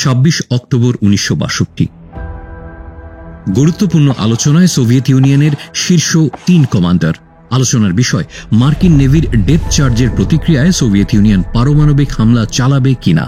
26 October 1962। গুরুত্বপূর্ণ আলোচনায় Soviet ইউনিয়নের শীর্ষ 3 কমান্ডার। আলোচনার বিষয় মার্কিন নেভির ডেপথ চার্জের প্রতিক্রিয়ায় সোভিয়েত ইউনিয়ন পারমাণবিক হামলা চালাবে কিনা।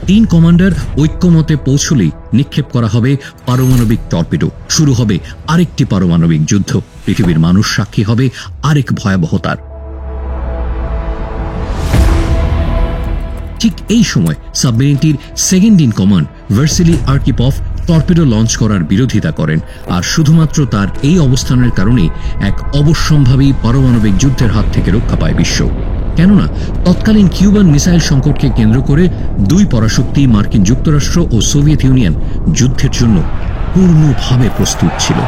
3 কমান্ডার ঐক্যমতে পৌঁছলেই নিক্ষেপ করা হবে পারমাণবিক টর্পেডো। শুরু হবে আরেকটি পারমাণবিক যুদ্ধ। পৃথিবীর মানুষ সাক্ষী হবে আরেক ভয়াবহতার। ঠিক এই সময় সাবমেরিনটির second in command Vasili Arkhipov torpedo launch করার বিরোধিতা করেন, আর শুধুমাত্র তার এই অবস্থানের কারণেই এক অবশ্যম্ভাবী পারমাণবিক যুদ্ধের হাত থেকে রক্ষা পায় বিশ্ব। কেননা তৎকালীন কিউবান মিসাইল সংকটকে কেন্দ্র করে 2 পরাশক্তি মার্কিন যুক্তরাষ্ট্র ও সোভিয়েত ইউনিয়ন যুদ্ধের জন্য পূর্ণভাবে প্রস্তুত ছিল।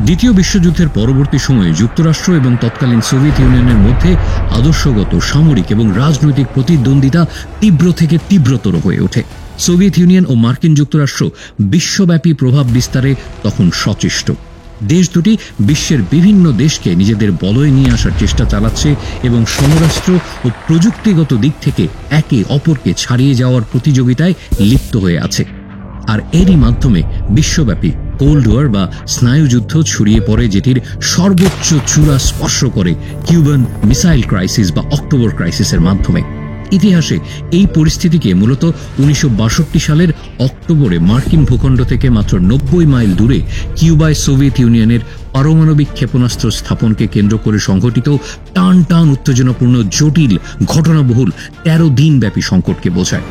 দ্বিতীয় বিশ্বযুদ্ধের পরবর্তী সময়ে যুক্তরাষ্ট্র এবং তৎকালীন সোভিয়েত ইউনিয়নের মধ্যে আদর্শগত, সামরিক এবং রাজনৈতিক প্রতিদ্বন্দ্বিতা তীব্র থেকে তীব্রতর হয়ে ওঠে। সোভিয়েত ইউনিয়ন ও মার্কিন যুক্তরাষ্ট্র বিশ্বব্যাপী প্রভাব বিস্তারে তখন সচেষ্ট। দেশ দুটি বিশ্বের বিভিন্ন দেশকে নিজেদের বলয়ে নিয়ে আসার চেষ্টা চালাচ্ছে এবং সমরাস্ত্র ও প্রযুক্তিগত দিক থেকে একে অপরকে ছাড়িয়ে যাওয়ার প্রতিযোগিতায় লিপ্ত হয়ে আছে। আর এরই মাধ্যমে বিশ্বব্যাপী কোল্ড ওয়ার বা স্নায়ুযুদ্ধ ছড়িয়ে পড়ে, যেটির সর্বোচ্চ চূড়া স্পর্শ করে কিউবান মিসাইল ক্রাইসিস বা অক্টোবর ক্রাইসিসের মাধ্যমে। ইতিহাসে এই পরিস্থিতিকে মূলত 1962 সালের অক্টোবরে মার্কিন ভূখণ্ড থেকে মাত্র 90 মাইল দূরে কিউবায় সোভিয়েত ইউনিয়নের পারমাণবিক ক্ষেপণাস্ত্র স্থাপনকে কেন্দ্র করে সংঘটিত টান টান উত্তেজনাপূর্ণ, জটিল, ঘটনাবহুল 13 দিনব্যাপী সংকটকে বোঝায়।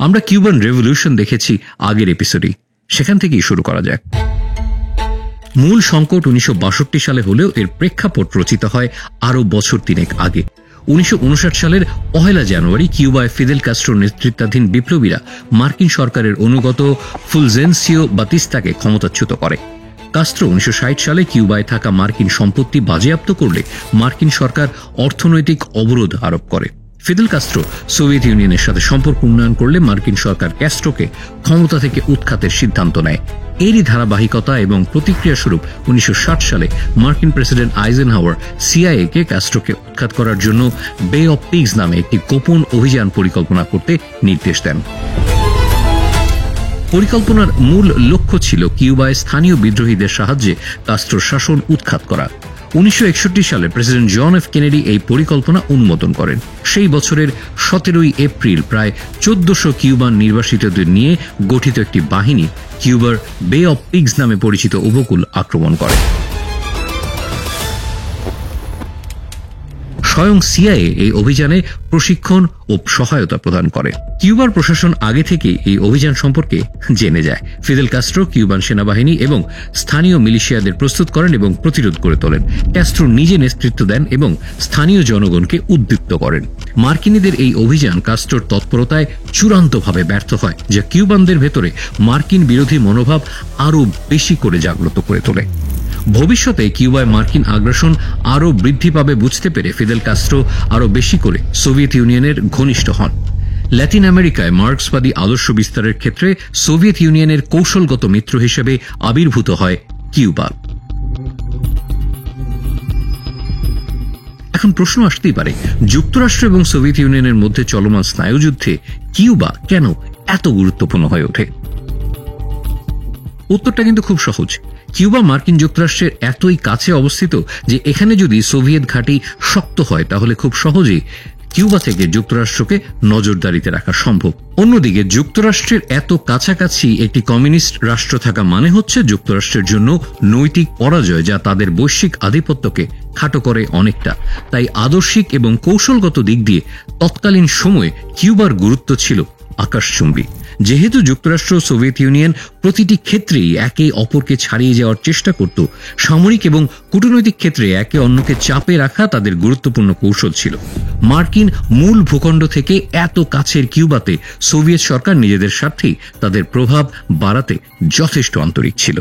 আমরা কিউবান রেভলিউশন দেখেছি আগের এপিসোডে, সেখান থেকেই শুরু করা যাক। মূল সংকট 1962 সালে হলেও এর প্রেক্ষাপট রচিত হয় আরও বছর 3 আগে। 1959 সালের 1 জানুয়ারি কিউবায় ফিদেল কাস্ট্রোর নেতৃত্বাধীন বিপ্লবীরা মার্কিন সরকারের অনুগত ফুলজেনসিও বাতিস্তাকে ক্ষমতাচ্যুত করে। কাস্ট্রো 1960 সালে কিউবায় থাকা মার্কিন সম্পত্তি বাজেয়াপ্ত করলে মার্কিন সরকার অর্থনৈতিক অবরোধ আরোপ করে। ফিদেল কাস্ট্রো সোভিয়েত ইউনিয়নের সাথে সম্পর্ক উন্নয়ন করলে মার্কিন সরকার ক্যাস্ট্রোকে ক্ষমতা থেকে উৎখাতের সিদ্ধান্ত নেয়। এরই ধারাবাহিকতা এবং প্রতিক্রিয়া স্বরূপ 1960 সালে মার্কিন প্রেসিডেন্ট আইজেনহাওয়ার সিআইএ-কে ক্যাস্ট্রোকে উৎখাত করার জন্য বে অব পিগস নামে একটি গোপন অভিযান পরিকল্পনা করতে নির্দেশ দেন। পরিকল্পনার মূল লক্ষ্য ছিল কিউবায় স্থানীয় বিদ্রোহীদের সাহায্যে কাস্ট্রোর শাসন উৎখাত করা। 1961 সালে প্রেসিডেন্ট জন এফ কেনেডি এই পরিকল্পনা অনুমোদন করেন। সেই বছরের 17 এপ্রিল প্রায় 1400 কিউবান নির্বাসিতদের নিয়ে গঠিত একটি বাহিনী কিউবার বে অব পিগস নামে পরিচিত উপকূল আক্রমণ করে। স্বয়ং সিআইএ এই অভিযানে প্রশিক্ষণ ও সহায়তা প্রদান করে। কিউবার প্রশাসন আগে থেকে এই অভিযান সম্পর্কে জেনে যায়। ফিদেল কাস্ট্রো কিউবান সেনাবাহিনী এবং স্থানীয় মিলিশিয়াদের প্রস্তুত করেন এবং প্রতিরোধ করে তোলেন। ক্যাস্ট্রো নিজে নেতৃত্ব দেন এবং স্থানীয় জনগণকে উদ্দীপ্ত করেন। মার্কিনীদের এই অভিযান কাস্ট্রোর তৎপরতায় চূড়ান্তভাবে ব্যর্থ হয়, যা কিউবানদের ভেতরে মার্কিন বিরোধী মনোভাব আরও বেশি করে জাগ্রত করে তোলে। ভবিষ্যতে কিউবায় মার্কিন আগ্রাসন আরও বৃদ্ধি পাবে বুঝতে পেরে ফিদেল কাস্ট্রো আরও বেশি করে সোভিয়েত ইউনিয়নের ঘনিষ্ঠ হন। ল্যাটিন আমেরিকায় মার্ক্সবাদী আদর্শ বিস্তারের ক্ষেত্রে সোভিয়েত ইউনিয়নের কৌশলগত মিত্র হিসেবে আবির্ভূত হয় কিউবা। এখন প্রশ্ন আসতেই পারে, যুক্তরাষ্ট্র এবং সোভিয়েত ইউনিয়নের মধ্যে চলমান স্নায়ুযুদ্ধে কিউবা কেন এত গুরুত্বপূর্ণ হয়ে ওঠে? উত্তরটা কিন্তু খুব সহজ। কিউবা মার্কিন যুক্তরাষ্ট্রের এতই কাছে অবস্থিত যে এখানে যদি সোভিয়েত ঘাঁটি শক্ত হয় তাহলে খুব সহজেই কিউবা থেকে যুক্তরাষ্ট্রকে নজরদারিতে রাখা সম্ভব। অন্যদিকে যুক্তরাষ্ট্রের এত কাছাকাছি একটি কমিউনিস্ট রাষ্ট্র থাকা মানে হচ্ছে যুক্তরাষ্ট্রের জন্য নৈতিক পরাজয়, যা তাদের বৈশ্বিক আধিপত্যকে খাটো করে অনেকটা। তাই আদর্শিক এবং কৌশলগত দিক দিয়ে তৎকালীন সময়ে কিউবার গুরুত্ব ছিল আকাশচুম্বী। যেহেতু যুক্তরাষ্ট্র ও সোভিয়েত ইউনিয়ন প্রতিটি ক্ষেত্রেই একে অপরকে ছাড়িয়ে যাওয়ার চেষ্টা করত, সামরিক এবং কূটনৈতিক ক্ষেত্রে একে অন্যকে চাপে রাখা তাদের গুরুত্বপূর্ণ কৌশল ছিল। মার্কিন মূল ভূখণ্ড থেকে এত কাছের কিউবাতে সোভিয়েত সরকার নিজেদের স্বার্থেই তাদের প্রভাব বাড়াতে যথেষ্ট আন্তরিক ছিল।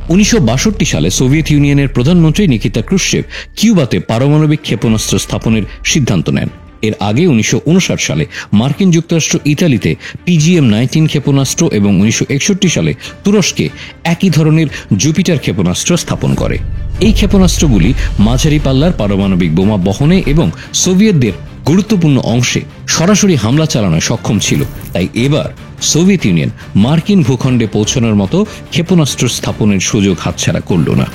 1962 সালে সোভিয়েত ইউনিয়নের প্রধানমন্ত্রী নিকিতা ক্রুশ্চেভ কিউবাতে পারমাণবিক ক্ষেপণাস্ত্র স্থাপনের সিদ্ধান্ত নেন। এর আগে 1959 সালে মার্কিন যুক্তরাষ্ট্র ইতালিতে PGM-19 ক্ষেপণাস্ত্র এবং 1961 সালে তুরস্কে একই ধরনের জুপিটার ক্ষেপণাস্ত্র স্থাপন করে। এই ক্ষেপণাস্ত্রগুলি মাঝারি পাল্লার পারমাণবিক বোমা বহনে এবং সোভিয়েতদের গুরুত্বপূর্ণ অংশে সরাসরি হামলা চালানোয় সক্ষম ছিল। তাই এবার সোভিয়েত ইউনিয়ন মার্কিন ভূখণ্ডে পৌঁছানোর মতো ক্ষেপণাস্ত্র স্থাপনের সুযোগ হাতছাড়া করল না।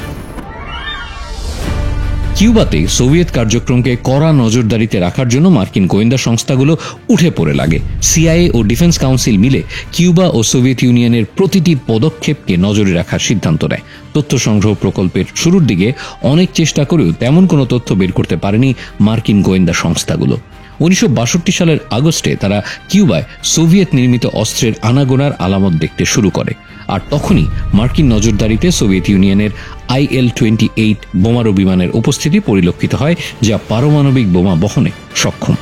কিউবাতে সোভিয়েত কার্যক্রমকে কড়া নজরদারিতে রাখার জন্য মার্কিন গোয়েন্দা সংস্থাগুলো উঠে পড়ে লাগে। CIA ও ডিফেন্স কাউন্সিল মিলে কিউবা ও সোভিয়েত ইউনিয়নের প্রতিটি পদক্ষেপকে নজরে রাখার সিদ্ধান্ত নেয়। তথ্য সংগ্রহ প্রকল্পের শুরুর দিকে অনেক চেষ্টা করেও তেমন কোনো তথ্য বের করতে পারেনি মার্কিন গোয়েন্দা সংস্থাগুলো। 1962 সালের আগস্টে তারা কিউবায় সোভিয়েত নির্মিত অস্ত্রের আনাগোনার আলামত দেখতে শুরু করে, আর তখনই মার্কিন নজরদারিতে সোভিয়েত ইউনিয়নের IL-28 বোমারু বিমানের উপস্থিতি পরিলক্ষিত হয়, যা পারমাণবিক বোমা বহনে সক্ষম।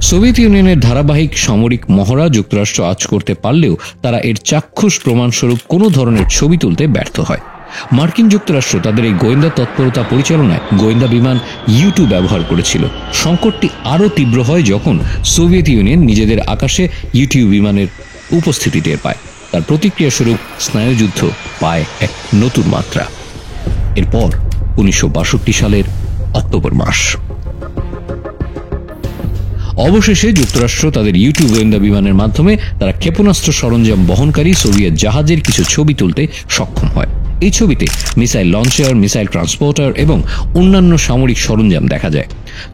সোভিয়েত ইউনিয়নের ধারাবাহিক সামরিক মহড়া যুক্তরাষ্ট্র আঁচ করতে পারলেও তারা এর চাক্ষুষ প্রমাণস্বরূপ কোনো ধরনের ছবি তুলতে ব্যর্থ হয়। মার্কিন যুক্তরাষ্ট্র তাদের এই গোয়েন্দা তৎপরতা পরিচালনায় গোয়েন্দা বিমান U-2 ব্যবহার করেছিল। সংকটটি আরও তীব্র হয় যখন সোভিয়েত ইউনিয়ন নিজেদের আকাশে U-2 বিমানের উপস্থিতি টের পায়। তার প্রতিক্রিয়াস্বরূপ স্নায়ুযুদ্ধ পায় এক নতুন মাত্রা। এরপর 1962 সালের অক্টোবর মাস। অবশেষে যুক্তরাষ্ট্র তাদের U-2 গোয়েন্দা বিমানের মাধ্যমে তারা ক্ষেপণাস্ত্র সরঞ্জাম বহনকারী সোভিয়েত জাহাজের কিছু ছবি তুলতে সক্ষম হয়। এই ছবিতে মিসাইল লঞ্চার, মিসাইল ট্রান্সপোর্টার এবং অন্যান্য সামরিক সরঞ্জাম দেখা যায়।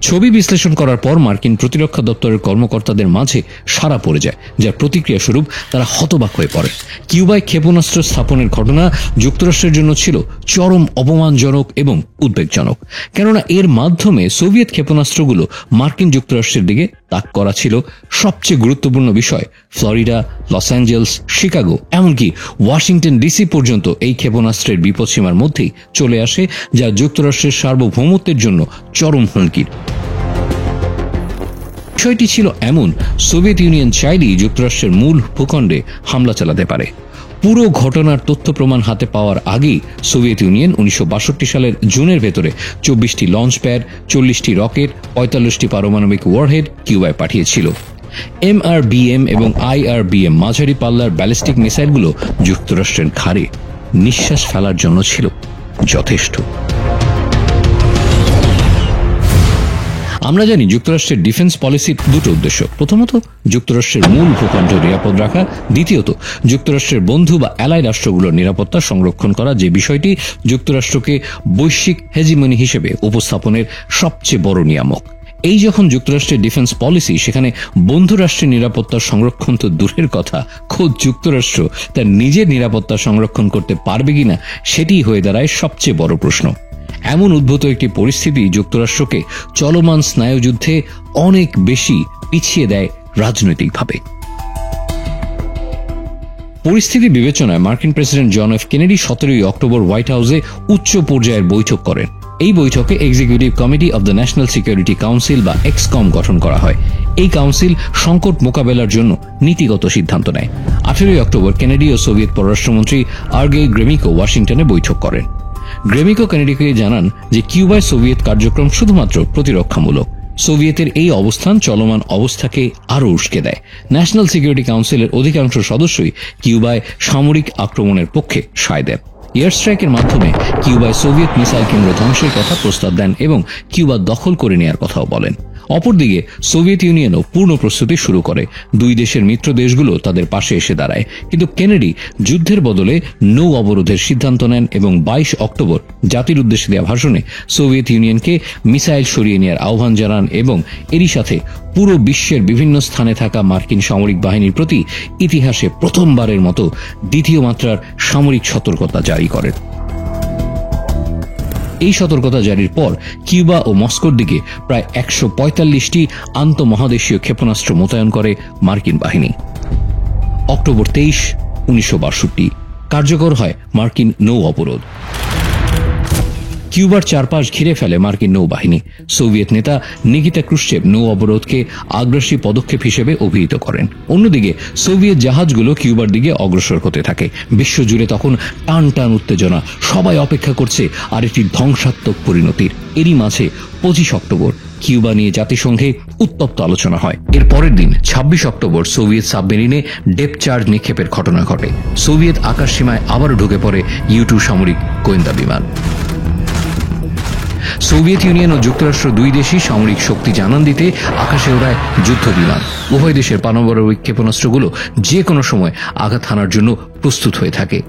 ছবি বিশ্লেষণ করার পর মার্কিন প্রতিরক্ষা দপ্তরের কর্মকর্তাদের মাঝে সাড়া পড়ে যায়, যার প্রতিক্রিয়া স্বরূপ তারা হতবাক হয়ে পড়ে। কিউবায় ক্ষেপণাস্ত্র স্থাপনের ঘটনা যুক্তরাষ্ট্রের জন্য ছিল চরম অপমানজনক এবং উদ্বেগজনক, কেননা এর মাধ্যমে সোভিয়েত ক্ষেপণাস্ত্রগুলো মার্কিন যুক্তরাষ্ট্রের দিকে তাক করা ছিল সবচেয়ে গুরুত্বপূর্ণ বিষয়। ফ্লোরিডা, লস অ্যাঞ্জেলস, শিকাগো, এমনকি ওয়াশিংটন ডিসি পর্যন্ত এই ক্ষেপণাস্ত্রের বিপদসীমার মধ্যেই চলে আসে, যা যুক্তরাষ্ট্রের সার্বভৌমত্বের জন্য চরম হুমকির। বিষয়টি ছিল এমন, সোভিয়েত ইউনিয়ন চাইলেই যুক্তরাষ্ট্রের মূল ভূখণ্ডে হামলা চালাতে পারে। পুরো ঘটনার তথ্য প্রমাণ হাতে পাওয়ার আগেই সোভিয়েত ইউনিয়ন 1962 সালের জুনের ভেতরে 24টি লঞ্চ প্যাড, 40টি রকেট, 45টি পারমাণবিক ওয়ারহেড কিউবায় পাঠিয়েছিল। MRBM এবং IRBM মাঝারি পাল্লার ব্যালিস্টিক মিসাইলগুলো যুক্তরাষ্ট্রের ঘাড়ে নিঃশ্বাস ফেলার জন্য ছিল যথেষ্ট। আমরা জানি যুক্তরাষ্ট্রের ডিফেন্স পলিসির দুটো উদ্দেশ্য। প্রথমত, যুক্তরাষ্ট্রের মূল ভূখণ্ড নিরাপদ রাখা। দ্বিতীয়ত, যুক্তরাষ্ট্রের বন্ধু বা অ্যালাইড রাষ্ট্রগুলোর নিরাপত্তা সংরক্ষণ করা, যে বিষয়টি যুক্তরাষ্ট্রকে বৈশ্বিক হেজিমনি হিসেবে উপস্থাপনের সবচেয়ে বড় নিয়ামক। এই যখন যুক্তরাষ্ট্রের ডিফেন্স পলিসি, সেখানে বন্ধু রাষ্ট্রের নিরাপত্তা সংরক্ষণ তো দূরের কথা, খোদ যুক্তরাষ্ট্র তার নিজের নিরাপত্তা সংরক্ষণ করতে পারবে কিনা সেটিই হয়ে দাঁড়ায় সবচেয়ে বড় প্রশ্ন। এমন উদ্ভূত একটি পরিস্থিতি যুক্তরাষ্ট্রকে চলমান স্নায়ুযুদ্ধে অনেক বেশি পিছিয়ে দেয় রাজনৈতিকভাবে। পরিস্থিতি বিবেচনায় মার্কিন president John F Kennedy 17 October White হাউসে উচ্চ পর্যায়ের বৈঠক করেন। এই বৈঠকে executive committee of the national security council বা এক্সকম গঠন করা হয়। এই কাউন্সিল সংকট মোকাবেলার জন্য নীতিগত সিদ্ধান্ত নেয়। 18 অক্টোবর কেনেডি ও সোভিয়েত পররাষ্ট্রমন্ত্রী আর্গেই গ্রেমিকো ওয়াশিংটনে বৈঠক করেন। গ্রেমিকো কেনেডিকে জানান যে কিউবায় সোভিয়েত কার্যক্রম শুধুমাত্র প্রতিরক্ষামূলক। সোভিয়েতের এই অবস্থান চলমান অবস্থাকে আরও উস্কে দেয়। ন্যাশনাল সিকিউরিটি কাউন্সিলের অধিকাংশ সদস্যই কিউবায় সামরিক আক্রমণের পক্ষে সায় দেন। এয়ার স্ট্রাইকের মাধ্যমে কিউবায় সোভিয়েত মিসাইল কেন্দ্র ধ্বংসের কথা প্রস্তাব দেন এবং কিউবা দখল করে নেওয়ার কথাও বলেন। অপরদিকে সোভিয়েত ইউনিয়নও পূর্ণ প্রস্তুতি শুরু করে। দুই দেশের মিত্র দেশগুলো তাদের পাশে এসে দাঁড়ায়, কিন্তু কেনেডি যুদ্ধের বদলে নৌ অবরোধের সিদ্ধান্ত নেন এবং 22 অক্টোবর জাতির উদ্দেশ্যে দেওয়া ভাষণে সোভিয়েত ইউনিয়নকে মিসাইল সরিয়ে নেওয়ার আহ্বান জানান এবং এরই সাথে পুরো বিশ্বের বিভিন্ন স্থানে থাকা মার্কিন সামরিক বাহিনীর প্রতি ইতিহাসে প্রথমবারের মতো দ্বিতীয় মাত্রার সামরিক সতর্কতা জারি করেন। এই সতর্কতা জারির পর কিউবা ও মস্কোর দিকে প্রায় 145টি আন্তঃমহাদেশীয় ক্ষেপণাস্ত্র মোতায়েন করে মার্কিন বাহিনী। অক্টোবর 23, 1962 কার্যকর হয় মার্কিন নৌ অবরোধ। কিউবার চারপাশ ঘিরে ফেলে মার্কিন নৌবাহিনী। সোভিয়েত নেতা নিকিতা ক্রুশ্চেভ নৌ অবরোধকে আগ্রাসী পদক্ষেপ হিসেবে অভিহিত করেন। অন্যদিকে সোভিয়েত জাহাজগুলো কিউবার দিকে অগ্রসর হতে থাকে। বিশ্বজুড়ে তখন টান টান উত্তেজনা, সবাই অপেক্ষা করছে আরেকটি ধ্বংসাত্মক পরিণতির। এরই মাঝে 25 অক্টোবর কিউবা নিয়ে জাতিসংঘে উত্তপ্ত আলোচনা হয়। এর পরের দিন 26 অক্টোবর সোভিয়েত সাবমেরিনে ডেপথ চার্জ নিক্ষেপের ঘটনা ঘটে। সোভিয়েত আকাশসীমায় আবারও ঢুকে পড়ে U-2 সামরিক গোয়েন্দা বিমান। সোভিয়েত ইউনিয়ন ও যুক্তরাষ্ট্র দুই দেশই সামরিক শক্তি জানান দিতে আকাশে ওড়ায় যুদ্ধ বিমান। উভয় দেশের পারমাণবিক ক্ষেপণাস্ত্রগুলো যে কোনো সময় আঘাত হানার জন্য প্রস্তুত হয়ে থাকে।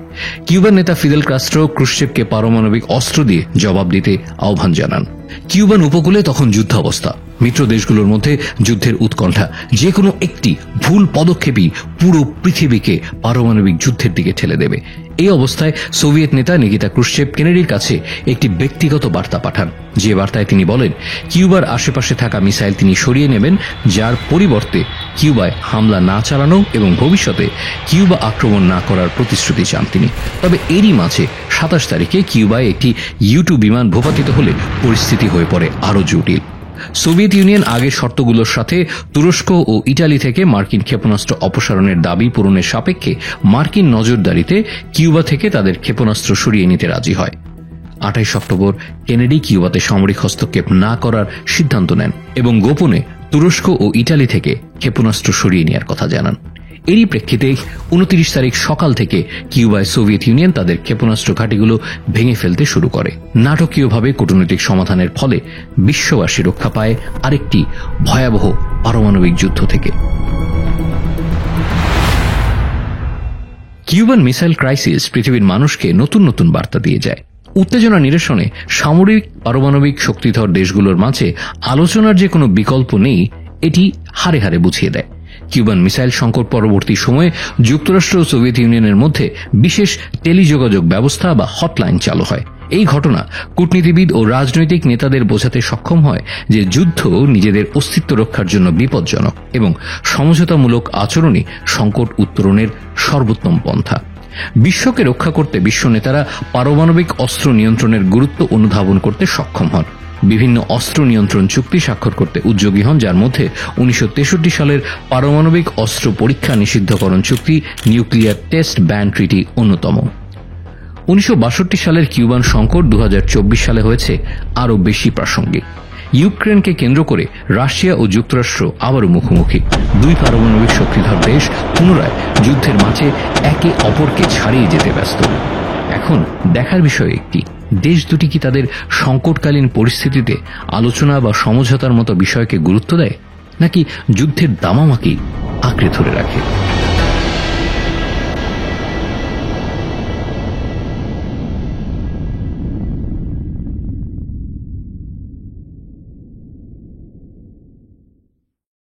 কিউবার নেতা ফিদেল কাস্ট্রো ক্রুশ্চেভকে পারমাণবিক অস্ত্র দিয়ে জবাব দিতে আহ্বান জানান। কিউবান উপকূলে তখন যুদ্ধাবস্থা। মিত্র দেশগুলোর মধ্যে যুদ্ধের উৎকণ্ঠা। যে কোনো একটি ভুল পদক্ষেপই পুরো পৃথিবীকে পারমাণবিক যুদ্ধের দিকে ঠেলে দেবে। এই অবস্থায় সোভিয়েত নেতা নিকিতা ক্রুশ্চেভ কেনেডির কাছে একটি ব্যক্তিগত বার্তা পাঠান, যে বার্তায় তিনি বলেন কিউবার আশেপাশে থাকা মিসাইল তিনি সরিয়ে নেবেন, যার পরিবর্তে কিউবায় হামলা না চালানো এবং ভবিষ্যতে কিউবা আক্রমণ না করার প্রতিশ্রুতি চান তিনি। তবে এরই মাঝে 27 তারিখে কিউবায় একটি U-2 বিমান ভূপাতিত হলে পরিস্থিতি হয়ে পড়ে আরও জটিল। সোভিয়েত ইউনিয়ন আগের শর্তগুলোর সাথে তুরস্ক ও ইটালি থেকে মার্কিন ক্ষেপণাস্ত্র অপসারণের দাবি পূরণের সাপেক্ষে মার্কিন নজরদারিতে কিউবা থেকে তাদের ক্ষেপণাস্ত্র সরিয়ে নিতে রাজি হয়। 28 অক্টোবর কেনেডি কিউবাতে সামরিক হস্তক্ষেপ না করার সিদ্ধান্ত নেন এবং গোপনে তুরস্ক ও ইটালি থেকে ক্ষেপণাস্ত্র সরিয়ে নেওয়ার কথা জানান। এরই প্রেক্ষিতে 29 তারিখ সকাল থেকে কিউবায় সোভিয়েত ইউনিয়ন তাদের ক্ষেপণাস্ত্র ঘাঁটিগুলো ভেঙে ফেলতে শুরু করে। নাটকীয়ভাবে কূটনৈতিক সমাধানের ফলে বিশ্ববাসী রক্ষা পায় আরেকটি ভয়াবহ পারমাণবিক যুদ্ধ থেকে। কিউবান মিসাইল ক্রাইসিস পৃথিবীর মানুষকে নতুন নতুন বার্তা দিয়ে যায়। উত্তেজনা নিরসনে সামরিক পারমাণবিক শক্তিধর দেশগুলোর মাঝে আলোচনার যে কোনো বিকল্প নেই, এটি হারে হারে বুঝিয়ে দেয়। কিউবান মিসাইল সংকট পরবর্তী সময়ে যুক্তরাষ্ট্র ও সোভিয়েত ইউনিয়নের মধ্যে বিশেষ টেলিযোগাযোগ ব্যবস্থা বা হটলাইন চালু হয়। এই ঘটনা কূটনীতিবিদ ও রাজনৈতিক নেতাদের বোঝাতে সক্ষম হয় যে যুদ্ধ নিজেদের অস্তিত্ব রক্ষার জন্য বিপজ্জনক এবং সমঝোতামূলক আচরণই সংকট উত্তরণের সর্বোত্তম পন্থা। বিশ্বকে রক্ষা করতে বিশ্ব নেতারা পারমাণবিক অস্ত্র নিয়ন্ত্রণের গুরুত্ব অনুধাবন করতে সক্ষম হন। বিভিন্ন অস্ত্র নিয়ন্ত্রণ চুক্তি স্বাক্ষর করতে উদ্যোগী হন, যার মধ্যে 1963 সালের পারমাণবিক অস্ত্র পরীক্ষা নিষিদ্ধকরণ চুক্তি নিউক্লিয়ার টেস্ট ব্যান ট্রিটি অন্যতম। 1962 সালের কিউবান সংকট 2024 সালে হয়েছে আরও বেশি প্রাসঙ্গিক। ইউক্রেনকে কেন্দ্র করে রাশিয়া ও যুক্তরাষ্ট্র আবারও মুখোমুখি। দুই পারমাণবিক শক্তিধর দেশ পুনরায় যুদ্ধের মাঝে একে অপরকে ছাড়িয়ে যেতে ব্যস্ত। এখন দেখার বিষয় একটি, দেশ দুটি কি তাদের সংকটকালীন পরিস্থিতিতে আলোচনা বা সমঝোতার মতো বিষয়কে গুরুত্ব দেয়, নাকি যুদ্ধের দামামাকেই আঁকড়ে ধরে রাখে।